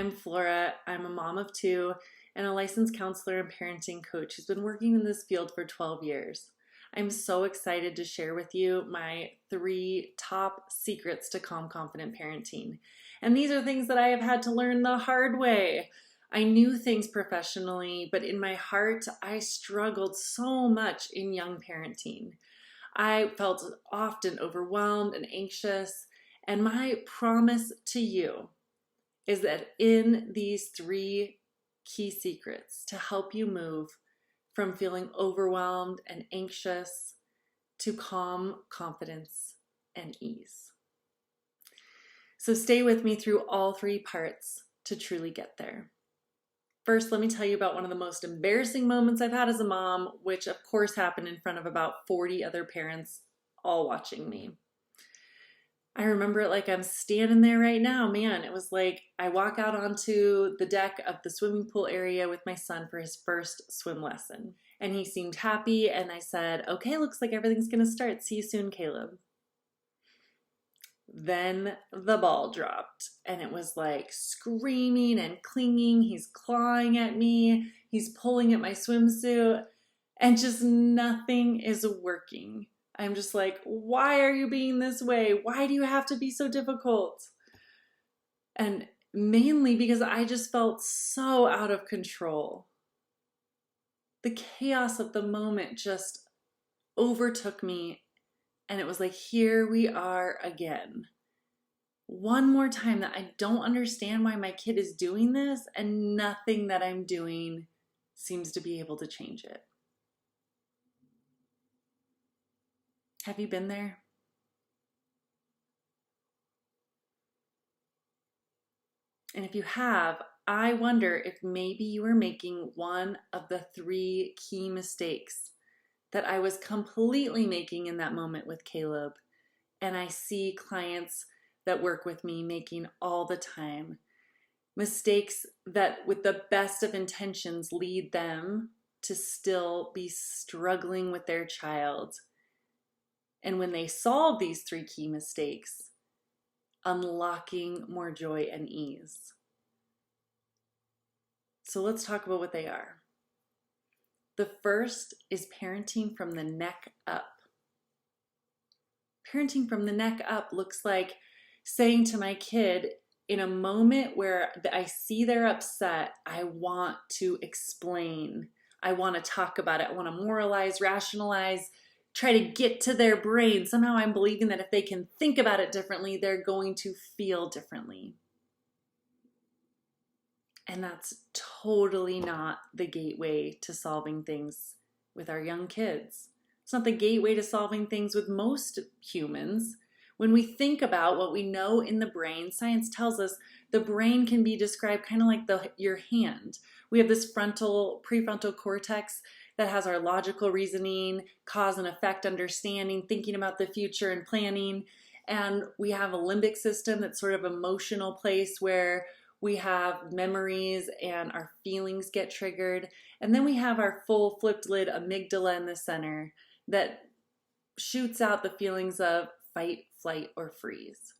I'm Flora. I'm a mom of two and a licensed counselor and parenting coach who's been working in this field for 12 years. I'm so excited to share with you my 3 top secrets to calm, confident parenting. And these are things that I have had to learn the hard way. I knew things professionally, but in my heart, I struggled so much in young parenting. I felt often overwhelmed and anxious, and my promise to you is that in these 3 key secrets to help you move from feeling overwhelmed and anxious to calm, confidence, and ease. So stay with me through all 3 parts to truly get there. First, let me tell you about one of the most embarrassing moments I've had as a mom, which of course happened in front of about 40 other parents all watching me. I remember it like I'm standing there right now. Man, it was like I walk out onto the deck of the swimming pool area with my son for his first swim lesson. And he seemed happy, and I said, okay, looks like everything's gonna start. See you soon, Caleb. Then the ball dropped, and it was like screaming and clinging. He's clawing at me. He's pulling at my swimsuit, and just nothing is working. I'm just like, why are you being this way? Why do you have to be so difficult? And mainly because I just felt so out of control. The chaos of the moment just overtook me, and it was like, here we are again. One more time that I don't understand why my kid is doing this, and nothing that I'm doing seems to be able to change it. Have you been there? And if you have, I wonder if maybe you are making one of the 3 key mistakes that I was completely making in that moment with Caleb, and I see clients that work with me making all the time. Mistakes that with the best of intentions lead them to still be struggling with their child. And when they solve these 3 key mistakes, unlocking more joy and ease. So let's talk about what they are. The first is parenting from the neck up. Parenting from the neck up looks like saying to my kid, in a moment where I see they're upset, I want to explain. I want to talk about it. I want to moralize, rationalize, try to get to their brain. Somehow I'm believing that if they can think about it differently, they're going to feel differently. And that's totally not the gateway to solving things with our young kids. It's not the gateway to solving things with most humans. When we think about what we know in the brain, science tells us the brain can be described kind of like your hand. We have this prefrontal cortex that has our logical reasoning, cause and effect understanding, thinking about the future and planning. And we have a limbic system that's sort of emotional place where we have memories and our feelings get triggered. And then we have our full flipped lid amygdala in the center that shoots out the feelings of fight, flight, or freeze.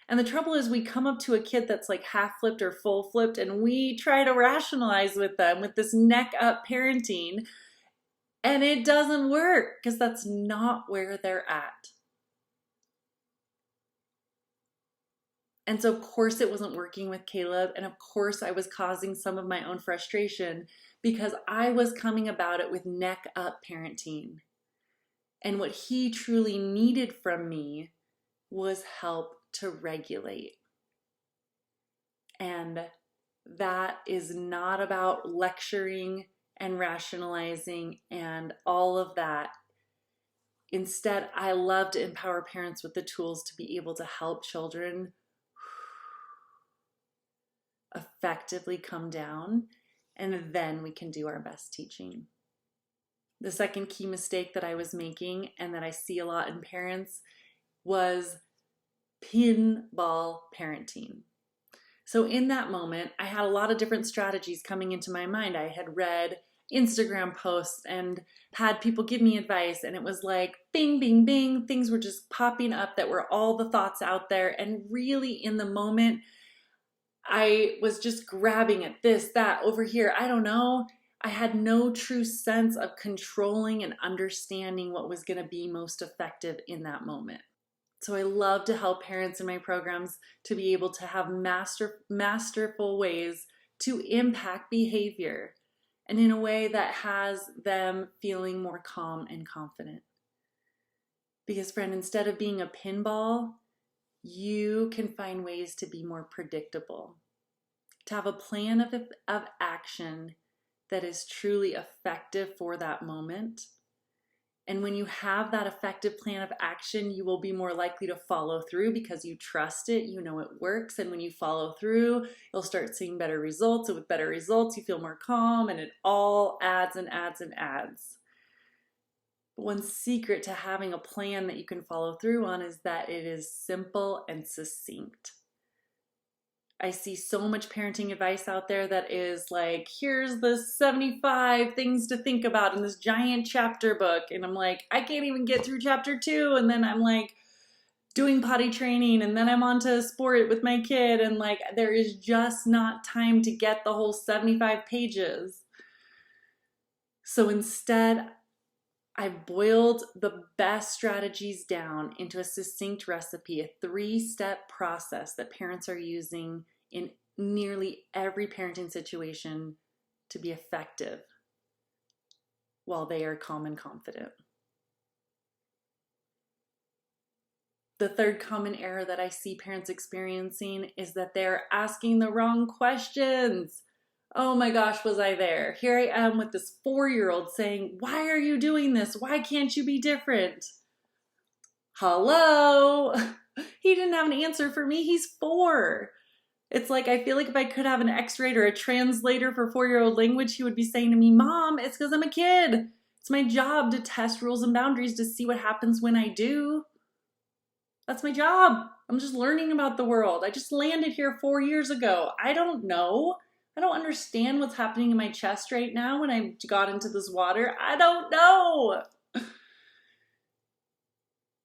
And the trouble is we come up to a kid that's like half flipped or full flipped, and we try to rationalize with them with this neck up parenting, and it doesn't work because that's not where they're at. And so of course it wasn't working with Caleb, and of course I was causing some of my own frustration because I was coming about it with neck up parenting. And what he truly needed from me was help to regulate. And that is not about lecturing and rationalizing and all of that. Instead, I love to empower parents with the tools to be able to help children effectively come down, and then we can do our best teaching. The second key mistake that I was making and that I see a lot in parents was pinball parenting. So in that moment, I had a lot of different strategies coming into my mind. I had read Instagram posts and had people give me advice, and it was like bing, bing, bing. Things were just popping up that were all the thoughts out there. And really in the moment, I was just grabbing at this, that, over here. I don't know. I had no true sense of controlling and understanding what was going to be most effective in that moment. So I love to help parents in my programs to be able to have masterful ways to impact behavior, and in a way that has them feeling more calm and confident. Because friend, instead of being a pinball, you can find ways to be more predictable, to have a plan of action that is truly effective for that moment. And when you have that effective plan of action, you will be more likely to follow through because you trust it, you know it works. And when you follow through, you'll start seeing better results. And with better results, you feel more calm, and it all adds and adds and adds. But one secret to having a plan that you can follow through on is that it is simple and succinct. I see so much parenting advice out there that is like, here's the 75 things to think about in this giant chapter book. And I'm like, I can't even get through chapter 2. And then I'm like doing potty training, and then I'm on to sport with my kid. And like, there is just not time to get the whole 75 pages. So instead, I've boiled the best strategies down into a succinct recipe, a 3-step process that parents are using in nearly every parenting situation to be effective while they are calm and confident. The third common error that I see parents experiencing is that they're asking the wrong questions. Oh my gosh, was I there? Here I am with this 4-year-old saying, why are you doing this? Why can't you be different? Hello? He didn't have an answer for me. He's 4. It's like, I feel like if I could have an X-ray or a translator for 4-year-old language, he would be saying to me, Mom, it's because I'm a kid. It's my job to test rules and boundaries to see what happens when I do. That's my job. I'm just learning about the world. I just landed here 4 years ago. I don't know. I don't understand what's happening in my chest right now when I got into this water. I don't know.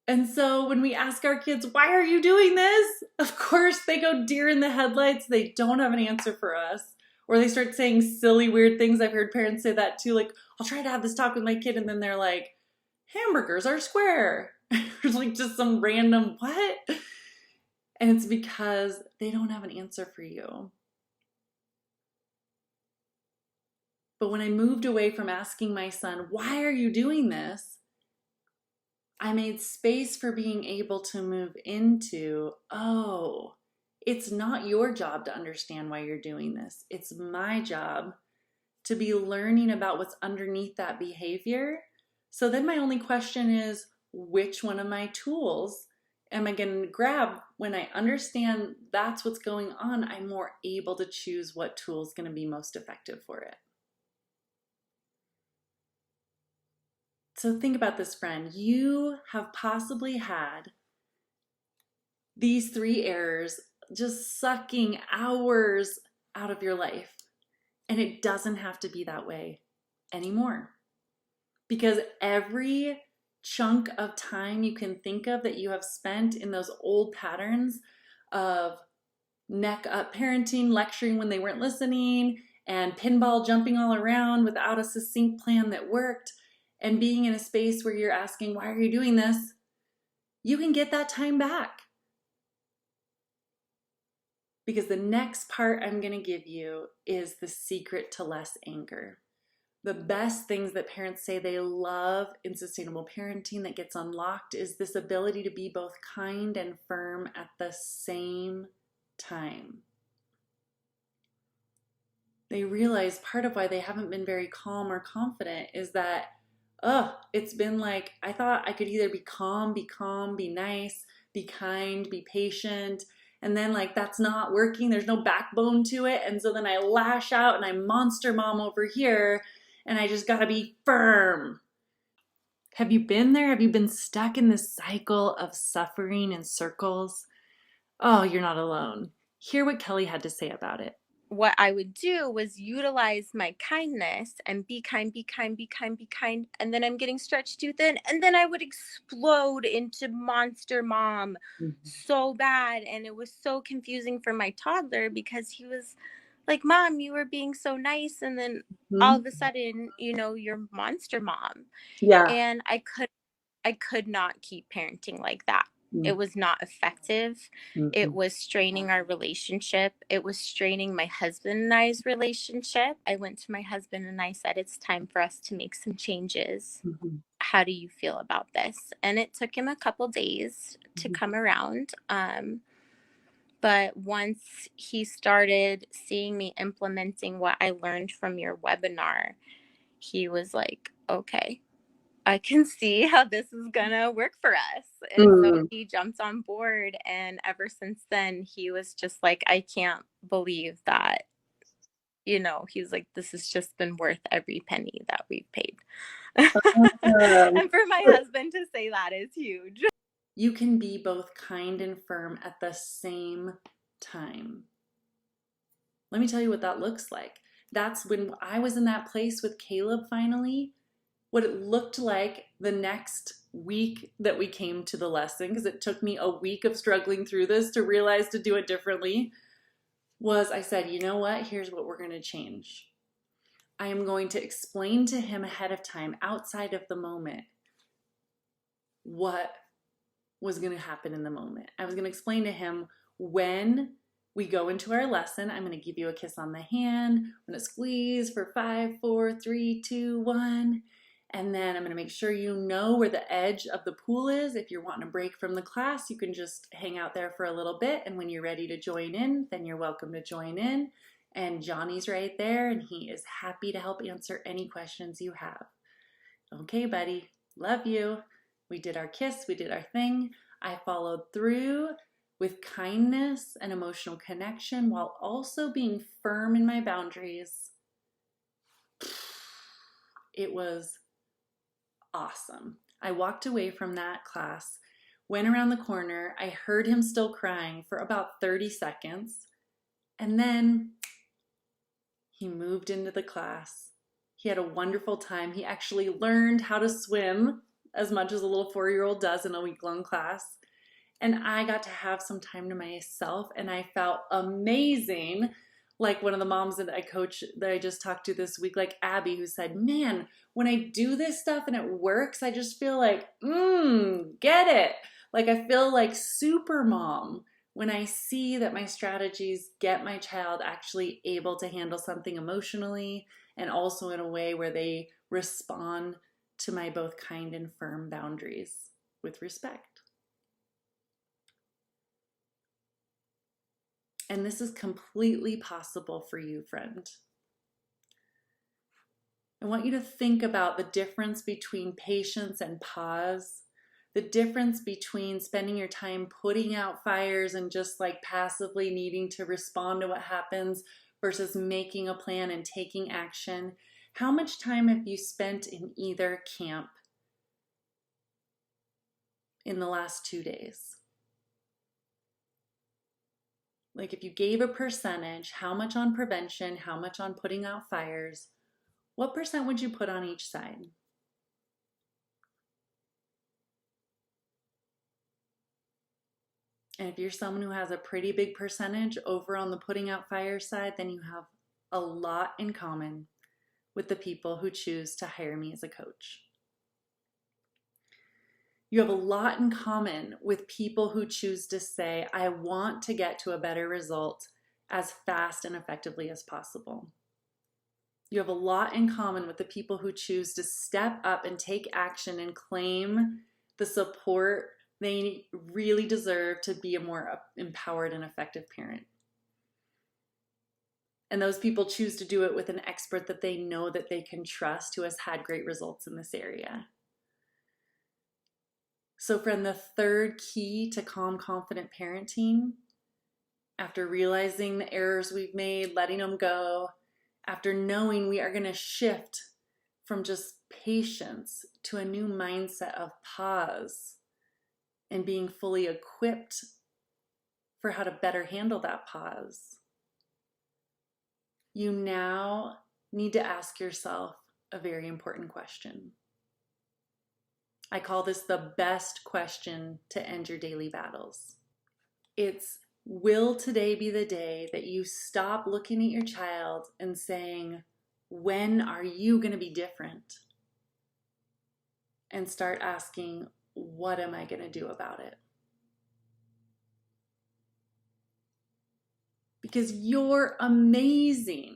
And so when we ask our kids, why are you doing this? Of course, they go deer in the headlights. They don't have an answer for us. Or they start saying silly, weird things. I've heard parents say that too. Like, I'll try to have this talk with my kid. And then they're like, hamburgers are square. Or like just some random what? And it's because they don't have an answer for you. But when I moved away from asking my son, why are you doing this? I made space for being able to move into, oh, it's not your job to understand why you're doing this. It's my job to be learning about what's underneath that behavior. So then my only question is, which one of my tools am I going to grab? When I understand that's what's going on, I'm more able to choose what tool is going to be most effective for it. So think about this, friend. You have possibly had these 3 errors just sucking hours out of your life. And it doesn't have to be that way anymore. Because every chunk of time you can think of that you have spent in those old patterns of neck up parenting, lecturing when they weren't listening, and pinball jumping all around without a succinct plan that worked, and being in a space where you're asking, why are you doing this? You can get that time back. Because the next part I'm going to give you is the secret to less anger. The best things that parents say they love in sustainable parenting that gets unlocked is this ability to be both kind and firm at the same time. They realize part of why they haven't been very calm or confident is that it's been like, I thought I could either be calm, be nice, be kind, be patient, and then like that's not working. There's no backbone to it. And so then I lash out and I monster mom over here, and I just gotta be firm. Have you been there? Have you been stuck in this cycle of suffering in circles? Oh, you're not alone. Hear what Kelly had to say about it. what I would do was utilize my kindness and be kind, be kind, be kind, be kind. And then I'm getting stretched too thin. And then I would explode into monster mom Mhm. so bad. And it was so confusing for my toddler because he was like, Mom, you were being so nice. And then all Mhm. of a sudden, you're monster mom. Yeah. And I could not keep parenting like that. It Mm-hmm. was not effective. It Mm-hmm. was straining our relationship. It was straining my husband and I's relationship. I went to my husband and I said, it's time for us to make some changes. How do you feel about this? And it took him a couple days to come around. But once he started seeing me implementing what I learned from your webinar, he was like, okay, I can see how this is gonna work for us. And so Mm-hmm. he jumped on board. And ever since then, he was just like, I can't believe that, he's like, this has just been worth every penny that we've paid. Um, And for my husband to say that is huge. you can be both kind and firm at the same time. Let me tell you what that looks like. That's when I was in that place with Caleb finally, what it looked like the next week that we came to the lesson, because it took me a week of struggling through this to realize to do it differently, was I said, you know what? Here's what we're going to change. I am going to explain to him ahead of time, outside of the moment, what was going to happen in the moment. I was going to explain to him when we go into our lesson, I'm going to give you a kiss on the hand. I'm going to squeeze for 5, 4, 3, 2, 1. And then I'm going to make sure you know where the edge of the pool is. If you're wanting a break from the class, you can just hang out there for a little bit. And when you're ready to join in, then you're welcome to join in. And Johnny's right there, and he is happy to help answer any questions you have. Okay, buddy, love you. We did our kiss, we did our thing. I followed through with kindness and emotional connection while also being firm in my boundaries. It was awesome. I walked away from that class, went around the corner. I heard him still crying for about 30 seconds, and then he moved into the class. He had a wonderful time. He actually learned how to swim as much as a little 4-year-old does in a week-long class. And I got to have some time to myself, and I felt amazing. Like one of the moms that I coach that I just talked to this week, like Abby, who said, man, when I do this stuff and it works, I just feel like, get it. Like I feel like super mom when I see that my strategies get my child actually able to handle something emotionally and also in a way where they respond to my both kind and firm boundaries with respect. And this is completely possible for you, friend. I want you to think about the difference between patience and pause, the difference between spending your time putting out fires and just like passively needing to respond to what happens versus making a plan and taking action. How much time have you spent in either camp in the last 2 days? Like if you gave a percentage, how much on prevention, how much on putting out fires, what percent would you put on each side? And if you're someone who has a pretty big percentage over on the putting out fire side, then you have a lot in common with the people who choose to hire me as a coach. You have a lot in common with people who choose to say, I want to get to a better result as fast and effectively as possible. You have a lot in common with the people who choose to step up and take action and claim the support they really deserve to be a more empowered and effective parent. And those people choose to do it with an expert that they know that they can trust who has had great results in this area. So, friend, the third key to calm, confident parenting, after realizing the errors we've made, letting them go, after knowing we are going to shift from just patience to a new mindset of pause and being fully equipped for how to better handle that pause, you now need to ask yourself a very important question. I call this the best question to end your daily battles. It's, will today be the day that you stop looking at your child and saying, when are you going to be different? And start asking, what am I going to do about it? Because you're amazing.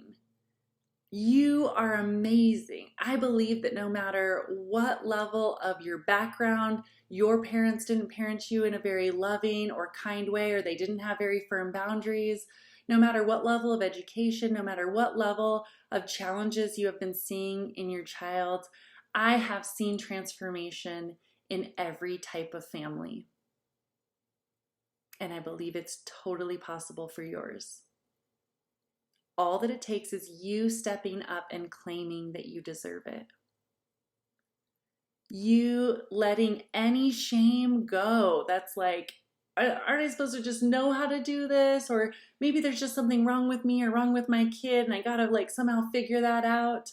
You are amazing. I believe that no matter what level of your background, your parents didn't parent you in a very loving or kind way, or they didn't have very firm boundaries, no matter what level of education, no matter what level of challenges you have been seeing in your child, I have seen transformation in every type of family. And I believe it's totally possible for yours. All that it takes is you stepping up and claiming that you deserve it. You letting any shame go. That's like, aren't I supposed to just know how to do this? Or maybe there's just something wrong with me or wrong with my kid and I gotta like somehow figure that out.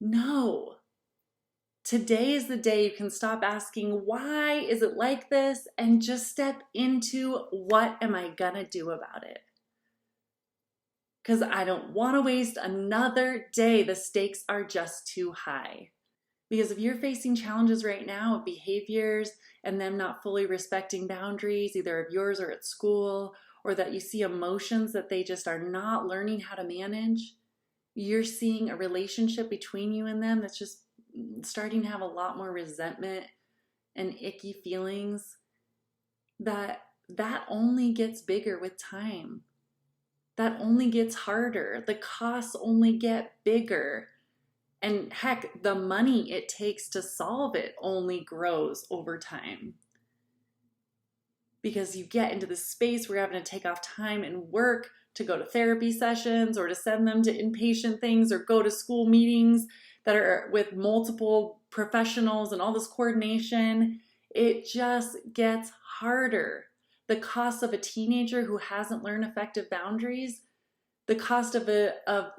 No. Today is the day you can stop asking, why is it like this? And just step into, what am I gonna do about it? Because I don't want to waste another day. The stakes are just too high. Because if you're facing challenges right now of behaviors and them not fully respecting boundaries, either of yours or at school, or that you see emotions that they just are not learning how to manage, you're seeing a relationship between you and them that's just starting to have a lot more resentment and icky feelings, that only gets bigger with time. That only gets harder. The costs only get bigger. And heck, the money it takes to solve it only grows over time. Because you get into the space where you're having to take off time and work to go to therapy sessions or to send them to inpatient things or go to school meetings that are with multiple professionals and all this coordination. It just gets harder. The cost of a teenager who hasn't learned effective boundaries, the cost of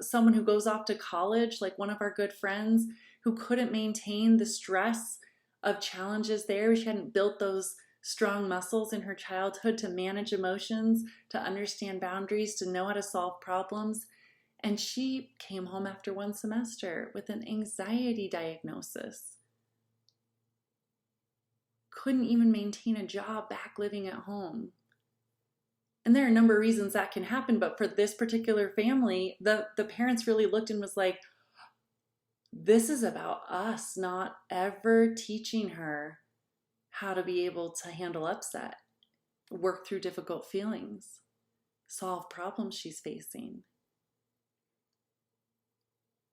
someone who goes off to college, like one of our good friends, who couldn't maintain the stress of challenges there. She hadn't built those strong muscles in her childhood to manage emotions, to understand boundaries, to know how to solve problems. And she came home after one semester with an anxiety diagnosis. Couldn't even maintain a job back living at home. And there are a number of reasons that can happen, but for this particular family, the parents really looked and was like, this is about us not ever teaching her how to be able to handle upset, work through difficult feelings, solve problems she's facing.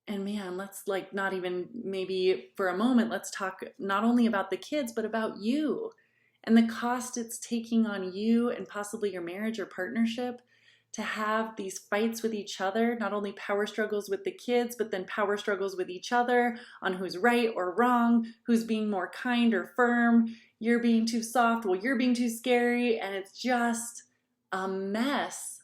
And man, let's like not even maybe for a moment, let's talk not only about the kids, but about you and the cost it's taking on you and possibly your marriage or partnership to have these fights with each other, not only power struggles with the kids, but then power struggles with each other on who's right or wrong, who's being more kind or firm, you're being too soft, well, you're being too scary, and it's just a mess.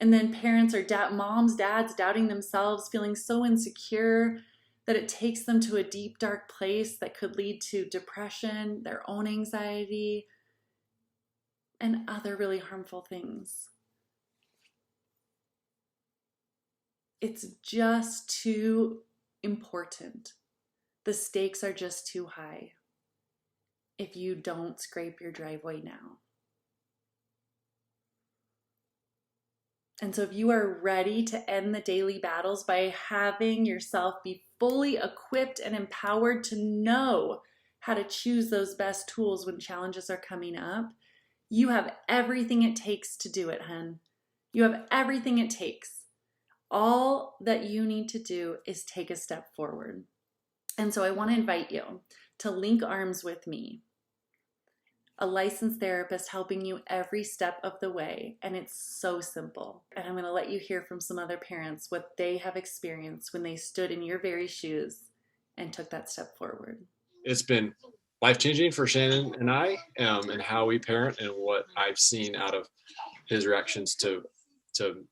And then parents or moms, dads doubting themselves, feeling so insecure that it takes them to a deep, dark place that could lead to depression, their own anxiety, and other really harmful things. It's just too important. The stakes are just too high if you don't scrape your driveway now. And so if you are ready to end the daily battles by having yourself be fully equipped and empowered to know how to choose those best tools when challenges are coming up, you have everything it takes to do it, hun. You have everything it takes. All that you need to do is take a step forward. And so I want to invite you to link arms with me, a licensed therapist helping you every step of the way. And it's so simple. And I'm going to let you hear from some other parents what they have experienced when they stood in your very shoes and took that step forward. It's been life-changing for Shannon and I, and how we parent and what I've seen out of his reactions to to,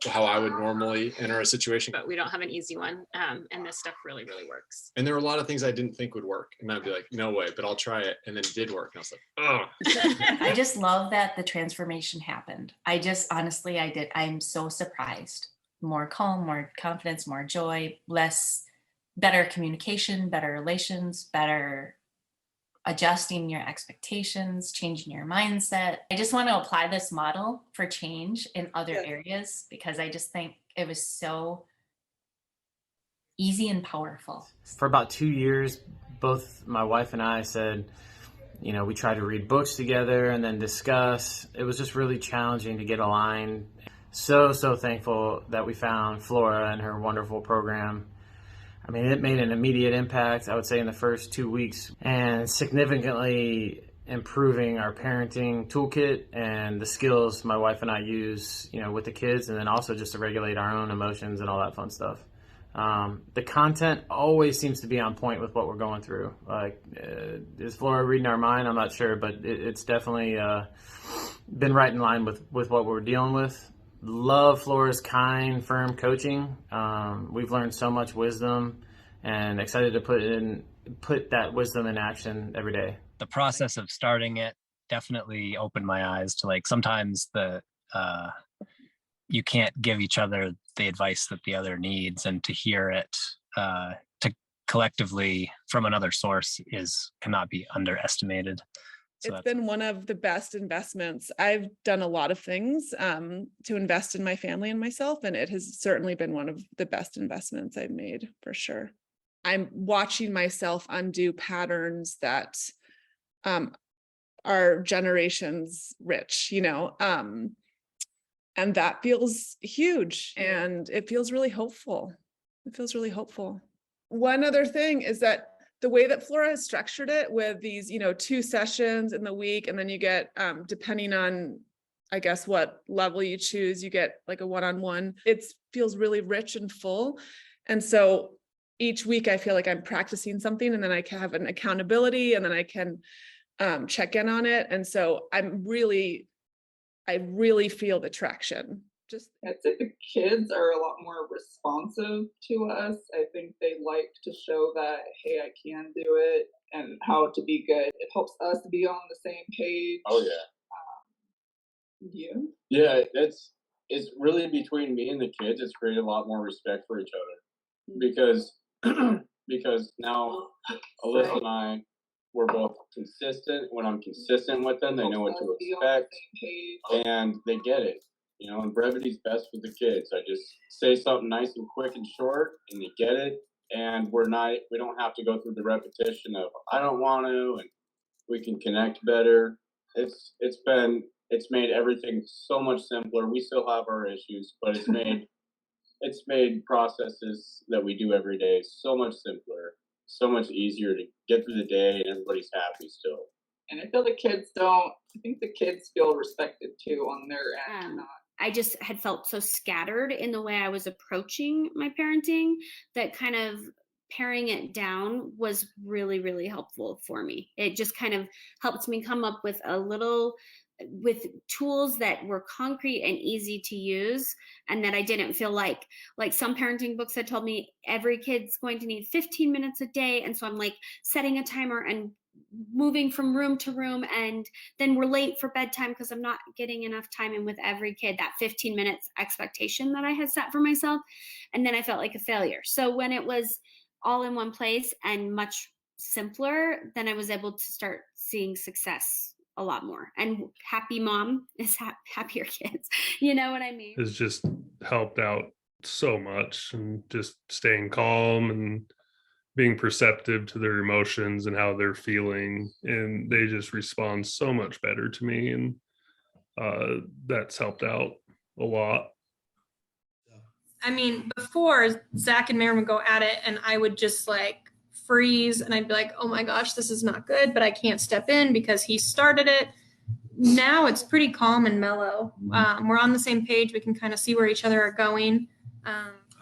how I would normally enter a situation. But we don't have an easy one. And this stuff really, really works. And there were a lot of things I didn't think would work. And I'd be like, no way, but I'll try it. And then it did work. And I was like, oh. I just love that the transformation happened. Honestly, I did. I'm so surprised. More calm, more confidence, more joy, better communication, better relations, better adjusting your expectations, changing your mindset. I just want to apply this model for change in other areas because I just think it was so easy and powerful. For about 2 years, both my wife and I said, we tried to read books together and then discuss. It was just really challenging to get aligned. So thankful that we found Flora and her wonderful program. I mean, it made an immediate impact, I would say, in the first 2 weeks, and significantly improving our parenting toolkit and the skills my wife and I use, with the kids, and then also just to regulate our own emotions and all that fun stuff. The content always seems to be on point with what we're going through. Like, is Flora reading our mind? I'm not sure, but it's definitely been right in line with what we're dealing with. Love Flora's kind, firm coaching. We've learned so much wisdom, and excited to put that wisdom in action every day. The process of starting it definitely opened my eyes to, like, sometimes you can't give each other the advice that the other needs, and to hear it to collectively from another source cannot be underestimated. So it's been one of the best investments. I've done a lot of things to invest in my family and myself, and it has certainly been one of the best investments I've made, for sure. I'm watching myself undo patterns that are generations rich, and that feels huge, and it feels really hopeful. One other thing is that the way that Flora has structured it with these, 2 sessions in the week, and then you get, depending on, I guess, what level you choose, you get like a one-on-one. It feels really rich and full. And so each week I feel like I'm practicing something, and then I can have an accountability, and then I can check in on it. And so I really feel the traction. I'd say the kids are a lot more responsive to us. I think they like to show that, hey, I can do it, and how to be good. It helps us be on the same page. Oh yeah. Yeah, it's really between me and the kids. It's created a lot more respect for each other, because now Alyssa and I, we're both consistent. When I'm consistent with them, they know what to expect, and they get it. And brevity's best with the kids. I just say something nice and quick and short, and they get it. And we don't have to go through the repetition of I don't want to, and we can connect better. It's made everything so much simpler. We still have our issues, but it's made processes that we do every day so much simpler, so much easier to get through the day, and everybody's happy still. And I feel I think the kids feel respected too on their end. I just had felt so scattered in the way I was approaching my parenting that kind of paring it down was really, really helpful for me. It just kind of helped me come up with with tools that were concrete and easy to use, and that I didn't feel like some parenting books had told me every kid's going to need 15 minutes a day. And so I'm like setting a timer and moving from room to room, and then we're late for bedtime because I'm not getting enough time in with every kid, that 15 minutes expectation that I had set for myself. And then I felt like a failure. So when it was all in one place and much simpler, then I was able to start seeing success a lot more. And happy mom is happier kids. You know what I mean? Has just helped out so much, and just staying calm and being perceptive to their emotions and how they're feeling, and they just respond so much better to me, and that's helped out a lot. I mean, before, Zach and Maren would go at it, and I would just like freeze, and I'd be like, oh my gosh, this is not good, but I can't step in because he started it. Now it's pretty calm and mellow. We're on the same page. We can kind of see where each other are going.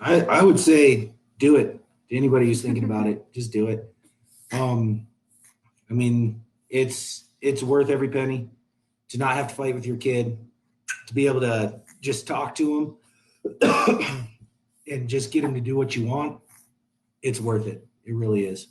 I would say do it. To anybody who's thinking about it, just do it. I mean, it's worth every penny to not have to fight with your kid, to be able to just talk to them and just get them to do what you want, it's worth it. It really is.